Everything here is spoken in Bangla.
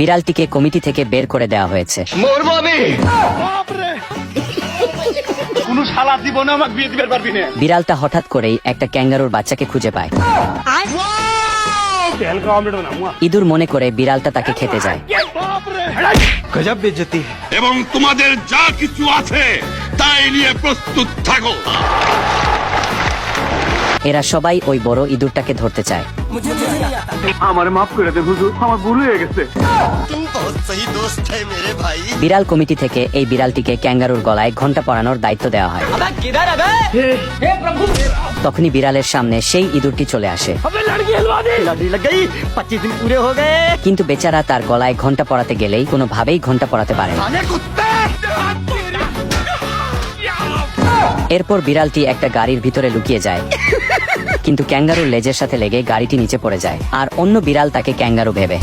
বিড়ালটিকে কমিটি থেকে বের করে দেওয়া হয়েছে। বিড়ালটা হঠাৎ করেই একটা ক্যাঙ্গারুর বাচ্চাকে খুঁজে পায়। ইঁদুর মনে করে বিড়ালটা তাকে খেতে যায়। এবং তোমাদের যা কিছু আছে তাই নিয়ে প্রস্তুত থাকো। এরা সবাই ওই বড় ইঁদুরটাকে ধরতে চায়। আমার মাফ করে দেন হুজুর, আমার ভুল হয়ে গেছে। বিড়াল কমিটি থেকে এই বিড়ালটিকে ক্যাঙ্গারুর গলায় ঘন্টা পরানোর দায়িত্ব দেওয়া হয়। তখনই বিড়ালের সামনে সেই ইঁদুরটি চলে আসে, কিন্তু বেচারা তার গলায় ঘন্টা পরাতে গেলেই কোনোভাবেই ঘন্টা পরাতে পারে না। এরপর বিড়ালটি একটা গাড়ির ভিতরে লুকিয়ে যায়, কিন্তু ক্যাঙ্গারুর লেজের সাথে লেগে গাড়িটি নিচে পড়ে যায়, আর অন্য বিড়াল তাকে ক্যাঙ্গারু ভেবে